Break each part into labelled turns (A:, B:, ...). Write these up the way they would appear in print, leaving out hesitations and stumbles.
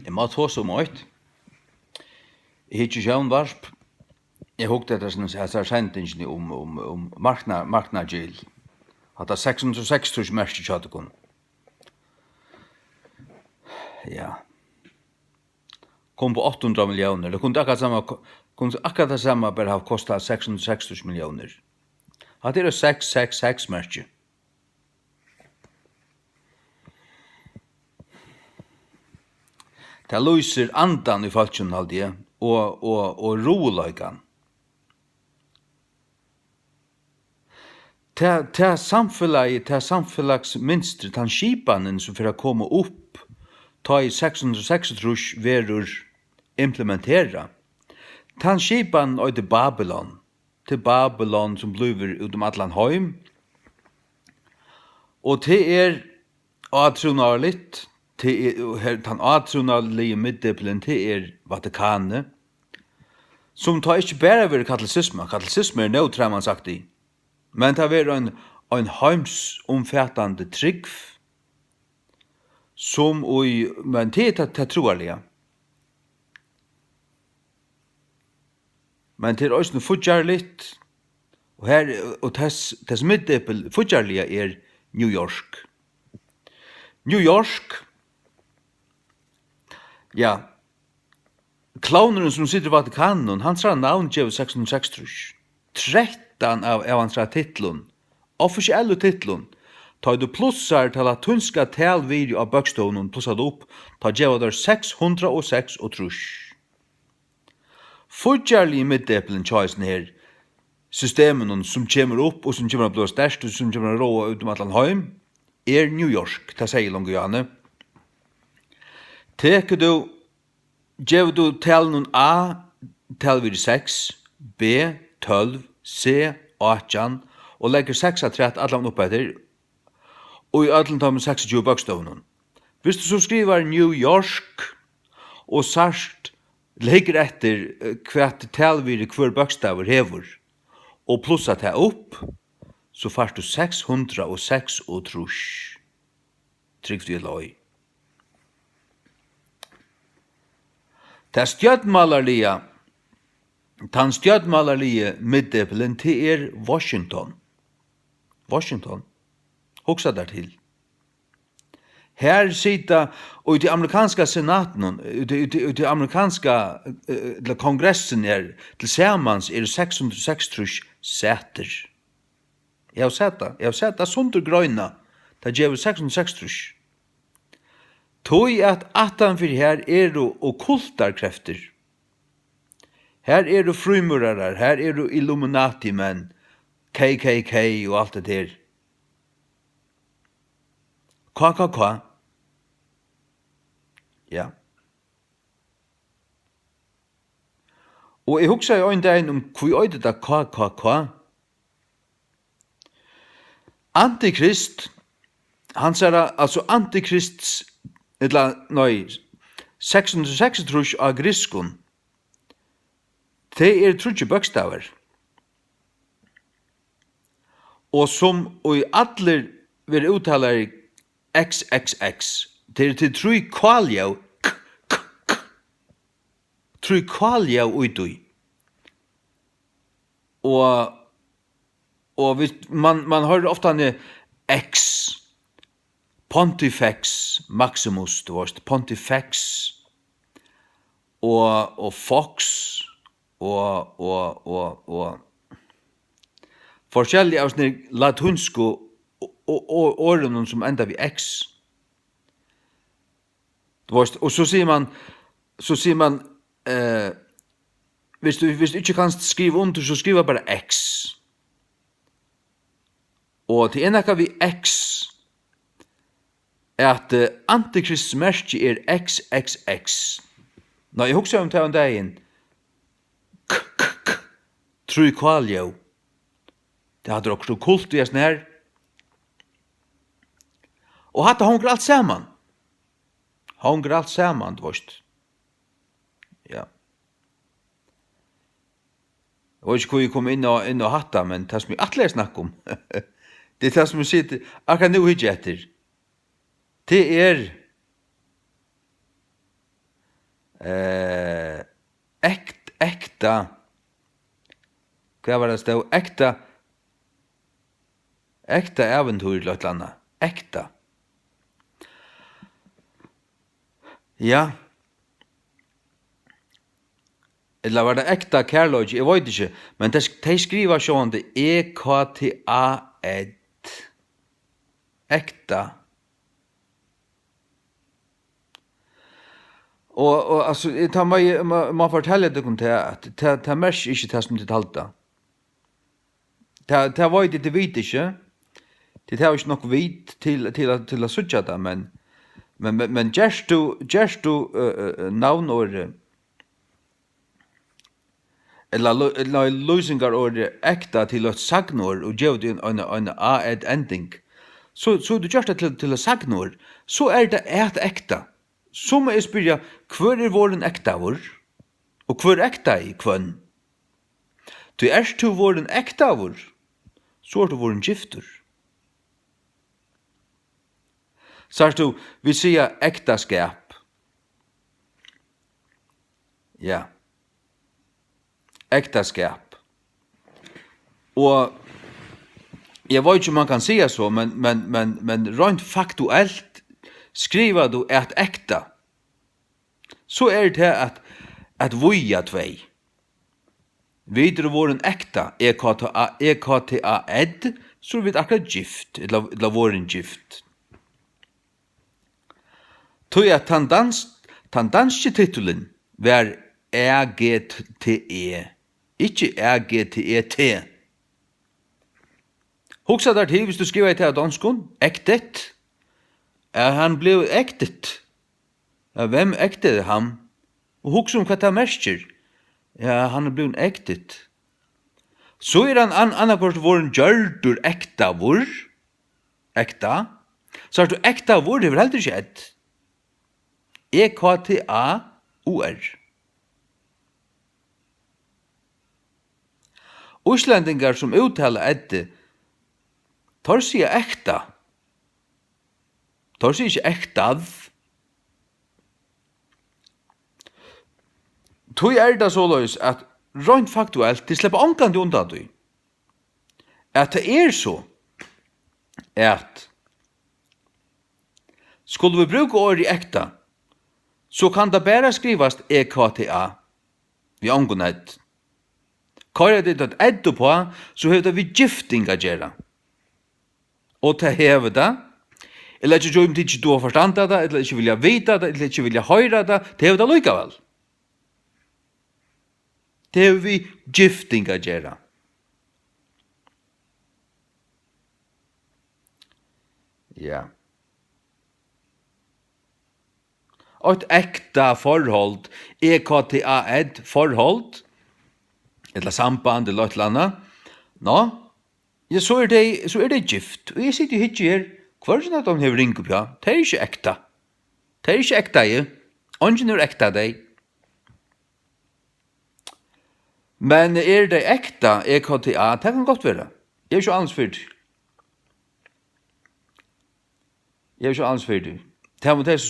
A: Jeg må ta så mye. Jeg har ikke sjønvarp. Jeg hukte etter sånn sendingen om marknadsgill. Hatt 606 merker kjøttekon. Ja. Kom på 800 millioner. Det kunne akkurat det samme bare ha kostet 660 millioner. Hatt 666 merker. Det lyser andan i falskjen alltid, og roeløykan. Det samfellagsminster, den skipanen som for å komme opp, ta i 636 verur implementera. Den skipanen er til Babylon. Til Babylon som blir utom atlan heim. Og til atrunarligt, den atrunarlige middeplen til Vatikanet, som tar ikke bare ved katolisisme. Katolisisme nøytre, man sagt i. Men det er en heimsomfattande trygg, som men det er troerlige. Men det er også futjarligt, og tess middepel futjarlige er New York. New York, ja, klauneren som sitter i Vatikanen, han sa navn gjør 660. 13 av hans titlun, offisielle titlun, tar du plussar til at tunska talvideo av bøkstånden plussat opp, tar gjør der 606 og trus. Fudjarlig middeplen tjøysen her, systemen som kommer opp, og som kommer å bli størst, og som kommer å råa utom atlan heim, er New York, det sier Longiane. Teker du, gjør du talen A, talvideo 6, B, 12, C, 18, og legger 6 av 3 allan opp etter, og i allan tar med 26 bøkstånden. Hvis du så skriver New York, og sart legger etter hvert talvideo hver bøkstaver hever, og plussa det opp, så fart du 606 og trus. Trygt vi løy. Det stjødmalerlige, den stjødmalerlige middepelen til Washington. Washington. Hoksa der til. Her sitter, og i det amerikanske senaten, i det amerikanske kongressen til samans 606 seter. Jeg har sett det sundur grøyna, det gjør 606. Tog at atanfyr her okkultarkrefter. Her frumurarar, her Illuminati-menn, KKK og alt det der. KKK. Ja. Og jeg husker jo en dag om hvor øyde det KKK. Antikrist, han sier altså Antikrists, eller nei, 636 av griskun, det trutje bøkstaver. Og som og atler vil uttale XXX, det til tru kvalja, tru kvalja uitui. Og hvis man hører ofte han X, Pontifex Maximus, det var Pontifex, og Fox, og forskjellige av sånne latunsko årene som enda vi X. Og så sier man, hvis du ikke kan skrive under, så skriver bare X. Og til en av vi X, at Antikrists merke er XXX. Nå, jeg husker om det en dag inn, Trui kvaljo. Det hadde også kult i sånn her. Og hatt honger alt saman. Honger alt saman, du vet. Ja. Jeg vet ikke hvor jeg kom inn og hatta, men det som jeg atle snakk om, det er det som jeg sitter, akkurat nå ikke etter. Det Ekta. Hva var det stod? Ekta eventyr til et eller annet. Ekta. Ja. Eller var det ekta kærløg? Jeg vet ikke. Men de skriver sånn det EKTA-ed. Ekta. Og altså, man forteller det til at det mest ikke det som det talte. Det var det vet ikke. Det har ikke nok vit til å søtja det, men gerst du navnåret eller løsningar året ekta til et sagnår og gjør det en A-ed ending, så du gjør det til et sagnår, så det et ekta. Så må jeg spyrja, hver våren ekta vår? Og hver ekta i kvønn? Du du våren ekta vår, så du våren gifter. Så du, vi sier ektaskap. Ja. Ektaskap. Og jeg vet ikke om man kan sige så, men rent faktuelt skriver du et ekta, så det at voja tvei. Videre våren ekta, EKTA-ed, så vi akkurat gift, eller våren gift. Tog at den danske titelen var EGTE, ikke EGTET. Hugsa der til, hvis du skriver til danskon, ektet, han blev ektet. Ja, hvem ektet ham? Og hugsa hva det merker. Ja, han blevet ektet. Så han annakvart våren gjørdur ekta vår. Ekta. Så du ekta vår, det vil heller ikke et. EKTA-OR. Íslendingar som uttala etter, tar sier ekta. Tar sier ikke ektad. Tog det så løs at rent faktuelt, de slipper omkant undan du. At det så, at skulle vi bruke året i ekta, så kan det bare skrivas EKTA. Vi omgått. Hva det at eddu på, så hever vi giftinga gjerra. Og til hever det, eller ikke jo om du ikke har forstanda det, eller ikke vilja vita det, eller ikke vilja høyra det, det hever det lykkevel. Det hever vi giftinga gjerra. Ja. Og et ekta forhold, EKTA-ed forhold, eller samband, eller et eller annet. Nå, ja, så det gift. Og jeg sitter jo ikke her, hva er det at de har ringt opp, ja? Det ikke ekta. Det ikke ekta, ja. Ongen ekta, det. Men det ekta, EKTA, det kan godt være. Jeg ikke annars for det. Jeg ikke annars for det. Det må det så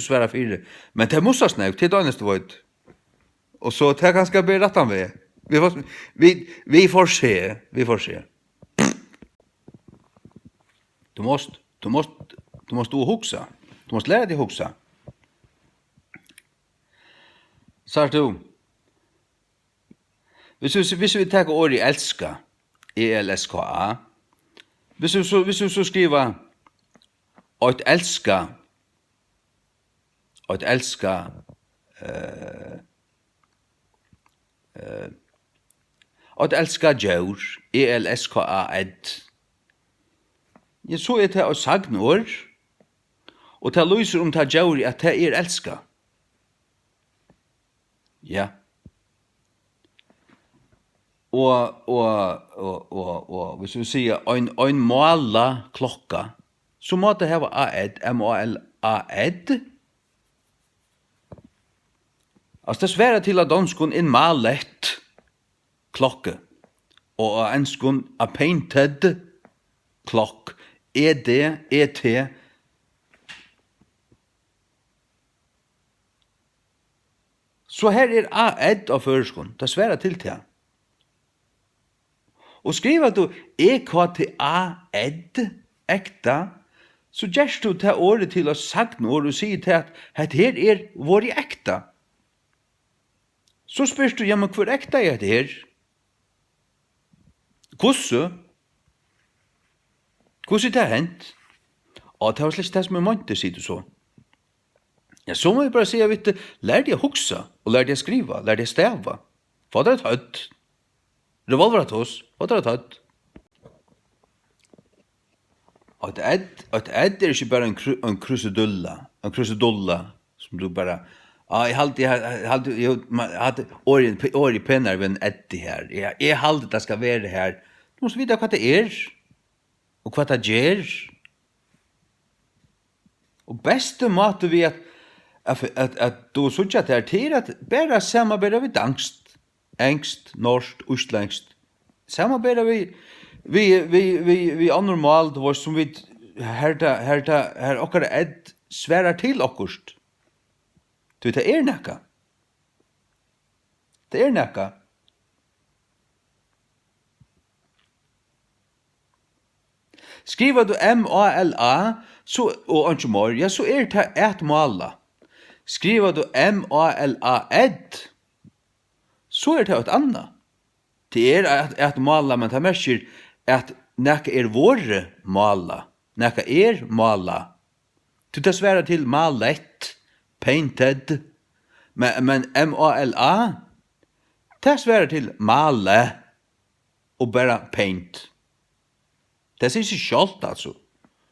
A: svære for det. Men det må så snakk, det det eneste vårt. Og så det kan skal bli rettan ved. Vi får se. Vi får se. Du måste huxa. Du måste lära dig huxa. Så du. Hvis vi tar ordet elska, ELSKA, hvis du så skriver et elska, og elska djur, ELSKA-ed. Ja, så det å sagnår, og det lyser om det djur at det elska. Ja. Og hvis vi sier en måla klokka, så må det hava A-ed, M-A-L-A-ed. Altså det svære til at danskon en malet klokke, og enskon a painted klokk, E-D, E-T. Så her ed av førskon, det sværa til til. Og skriver du ed, ekta, så gjørst du til året til å sagt noe, og sier til at her vår ekta. Så spørs du, ja, men hvor ekta det her? Hvordan det hent? Og det var slik det som måtte, sier du så. Ja, så må jeg bare si, lær deg å huksa, og lær deg å skriva, lær deg å stava. Få deg et høtt. Revolver at oss, få deg et høtt. Og et ikke bare en krusedulla, som du bare, jeg hadde året penner ved en etti her. Jeg hadde det skal være her. Du må vite hva det og hva det gjør. Og beste måte vi at du sutja til til at bare samarbeida vi danskt, engst, norsk, ustlengst. Samarbeida vi anormalt, var som vi her okkar sværar til okkurst. Du, det nekka. Det nekka. Skriver du M-A-L-A, og ikke more, ja, så det et mala. Skriver du M-A-L-A-ed, så det et annet. Det et mala, men det merker at nekka våre mala, nekka mala. Du tar sværa til malet, painted, men M-A-L-A, det sværa til male, og bare paint. Det sier seg sjalt, altså.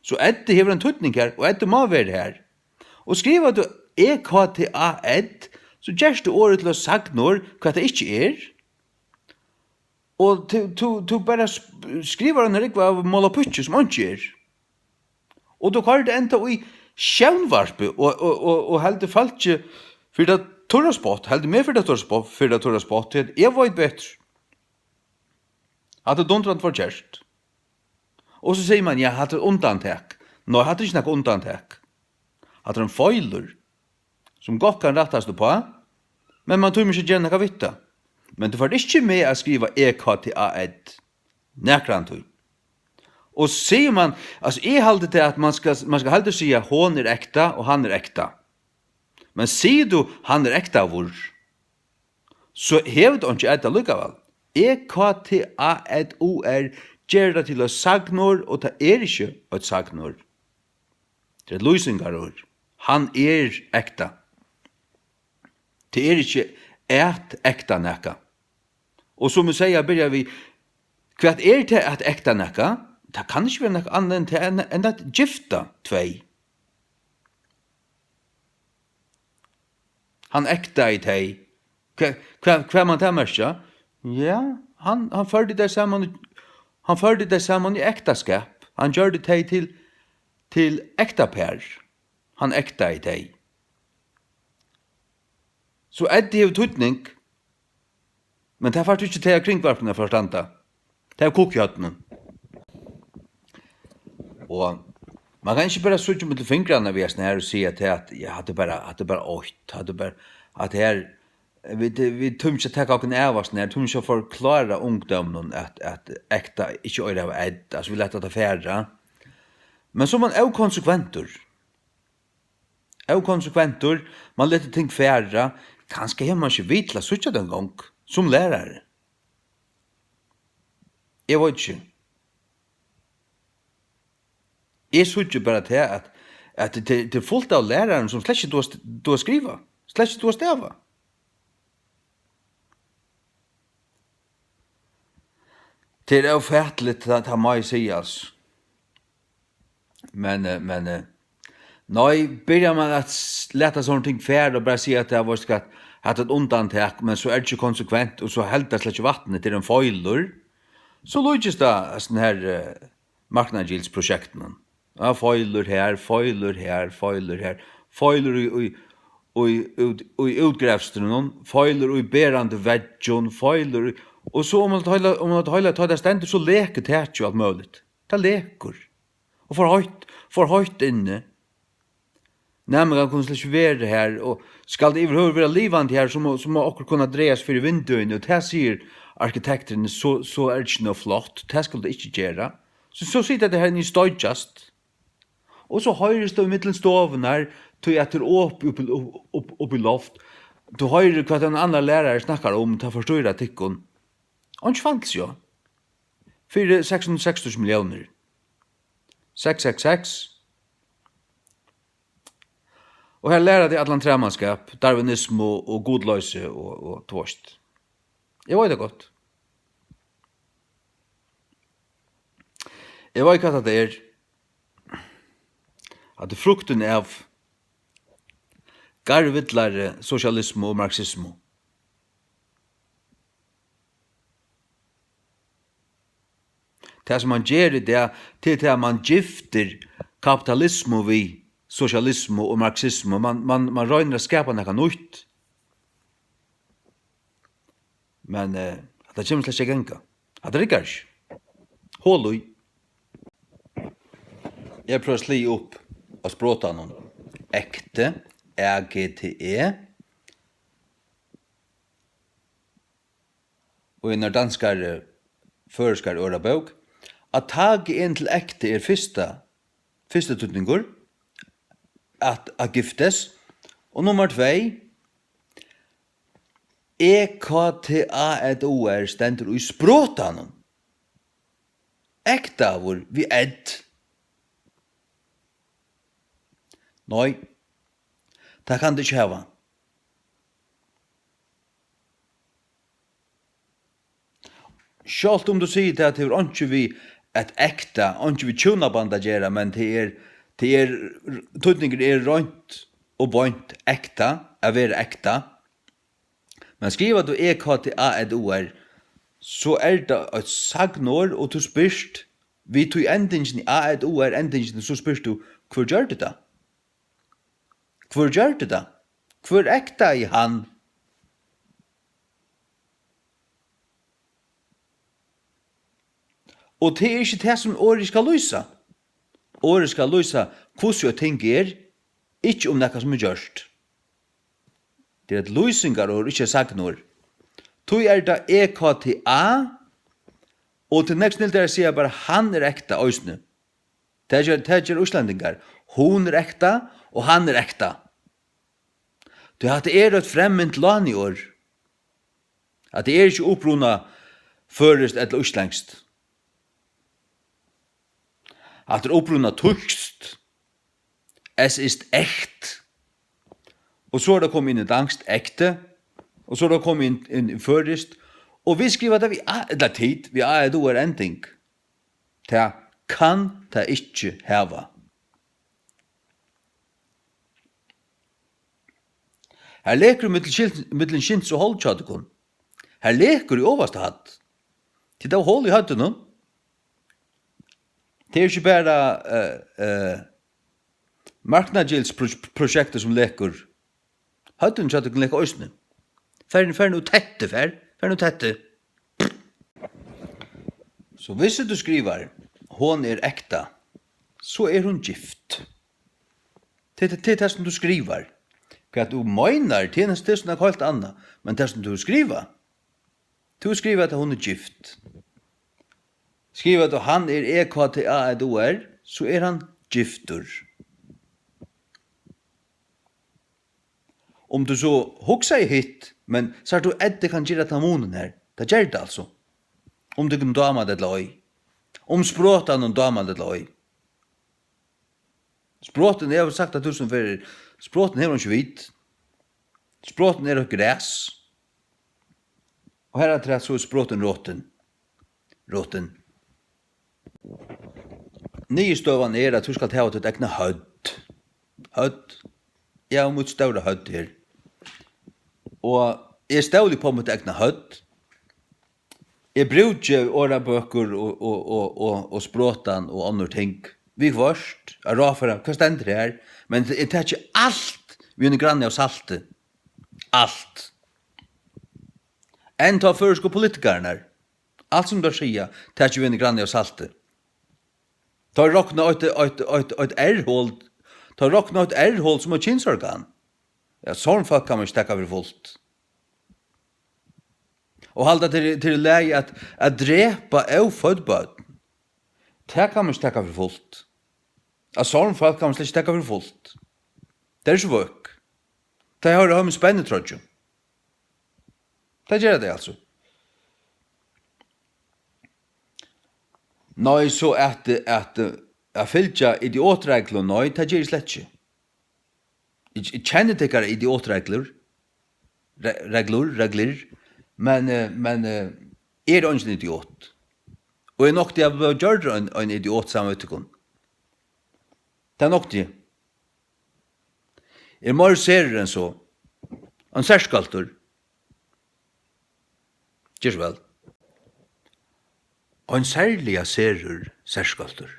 A: Så Edde hever en tøtning her, og Edde må være her. Og skriver du EKTA-ed, så gjørs du året til å sagt når hva det ikke Og du bare skriver han ikke av målaputje som han ikke Og du kan det enda i sjøvnvarpe, og heldig falt ikke for det torraspott, heldig med for det torraspott, jeg var bedre. At det dundrande var kjærst. Og så sier man, ja, hadde det undantek. Nå, hadde det ikke noe undantek. Hadde det en feiler, som godt kan rettast på, men man tror ikke gjerne noe vitta. Men det var ikke med å skrive EKTA-ed. Nekran tog. Og sier man, altså, jeg halte det at man skal halte si at hon ekta, og han ekta. Men sier du han ekta vår, så hever du ikke ekta lukkavel. EKTA-ed-OR gjør det til å sagnår, og det ikke et sagnår. Det et løysingarår. Han ekta. Det ikke ekta nekka. Og som vi sier, begynner vi, hva det at ekta nekka? Det kan ikke være noe annet enn at gifta tvei. Han ekta i tei. Hva man tar mørkja? Ja, han førde det sammen. Han førde det sammen i ektaskap. Han gjør det tei til ektapær. Han ekta i tei. Så det jo tøtning, men det faktisk ikke til kringvarpene forstanda. Det kokjøttene. Og man kan ikke bare sutte med fingrene ved sånn her og si at jeg hadde bare åkt, at her, vi tømmer ikke takk akkurat av oss, tømmer ikke forklare ungdommen at ekta ikke øyre av edd, altså vi lette det færre. Men så man er jo konsekventor, man lette ting færre, kanskje har man ikke vidt til å sutte den gang, som lærere. Jeg vet ikke. Jeg sutte bare til at det er fullt av læreren som slett ikke du har skriva, slett ikke du har stava. Det er ufattelig at han må jeg si, altså. Men nei, begynner man at leta sånne ting færre og bare si at det har vært hatt et undantak, men så det ikke konsekvent, og så helt det slett ikke vattnet til en feiler, så lykkes det sånne her marknadsgildsprosjektene. Ja, feiler her, feiler i utgrevstrenen, feiler i berande vedjon, feiler og så om man tar det stendet, så leker det ikke alt mulig. Det leker. Og for høyt inne. Nämligen kunna släcka vara här och ska det överhuvud vara livande här så må också kunna drejas för vindöjn och det säger arkitekten så är det inte något flott, det skulle det inte göra. Så sitter det här i stöjtjast. Och så höjres det i mitten stoven här, till att det är upp i loft. Du høyrer hva en annan lärare snackar om, ta forstyrra tikkun. Og ikke fanns jo. 660 millioner. 666. Og her lærer de atlantramanskap, darwinisme og godløse og tvorst. Jeg vet det godt. Jeg vet hva det at det frukten av garvidlare socialisme og marxisme. Det som man gjør i det, til at man gifter kapitalisme vi socialisme og marxisme. Man røyner å skapa noe nytt. Men det kommer slett ikke genga. Det rikker ikke. Håløy. Jeg prøver å sli opp og språta noen. Ekte, EGTE. Og i den danskare føreskare årabøk, at tag inn til ekte første tutningur, at giftes, og nummer 2, EKTAEDOR stendur i språtanen. Ektavur vi edd. Nei, det kan det ikke hava. Sjalt om du sier det at det er ikke vi et ekta, ikke vi tjunabanda gjerra, men det tøytninger er rønt og bønt ekta, å være ekta. Men skriver du EKTAEDOR, så er det et sagnår, og du spyrst, vi tog endingen i AEDOR, endingen, så spyrst du, hvor gjør det da? Hvor gjør det da? Hvor ekta i han? Og det er ikke det som året skal løse. Året skal løse hvordan jeg tenker ikke om noe som er gjørst. Det er et løsninger og ikke sagnår. Tog er det EKTA, og til nekst nilder sier jeg bare han er ekta øysene. Det er utlendingar. Hun er ekta, og han er ekta. Det at det er et fremmint land i år. At det er ikke opprona førest eller utlengst. At det er opprona tukst. Es ist echt. Og så er det kommet inn i dangst ekte. Og så er det kommet inn i førest. Og vi skriver det eller tid, vi er det er ending. Det kan det ikke heva. Her leker mittlen kjents og holdtjadekon. Her leker i overste hatt. Til det var hold i hatten nå. Det er ikke bare marknadsgildsprosjekter som leker. Hatten tjadekon leker øsne. Fær noe tette, fær noe tette. Så hvis du skriver, hon er ekta, så er hun gift. Det er det som du skriver. Hva du mener, det er sånn helt annet, men det som du skriver at hun er gift. Skriver at han er EKTAEDOR, så er han giftur. Om du så hoksa i hit, men så er du edde kan gjøre tamonen her. Det gjør det altså. Om du kan dama det loj. Om språten og dama det loj. Språten, jeg har sagt at du som fyrir, språten er ikke hvit. Språten er græs. Og her er det så er språten råten. Råten. Nye støvan er at du skal ta ut et egna hødd. Hødd. Jeg har mot større hødd her. Og jeg er støvlig på mot egna hødd. Jeg bruker årabøker og språten og andre ting. Vi først, jeg råfer, hva stender det her? Men jeg tar ikke alt vi er grann av salte. Alt. En tar føresko politikerne her. Alt som du sier, tar ikke vi er grann av salte. Tar råkna et ærhold, Ta råkna ett R-hål som ett kinsorgan. Ja, sån folk kan man inte täcka för fullt. Og halda til lei at drepa ofødd bøten. Det kan man ikke tekka for fullt. At sånn folk kan man ikke tekka for fullt. Det er ikke vøk. Det har med spennende, tror jeg. Det gjør det, altså. Nei, så at fylgja idiotregler, nei, det gjør jeg slett ikke. Jeg kjenner til idiotregler, men er ikke en idiot. Og er nok det jeg vil gjøre en idiot sammen med dere. Det er nok det. Er mer serier enn så. En særskalter. Gjør så vel. Og en særlig serier særskalter.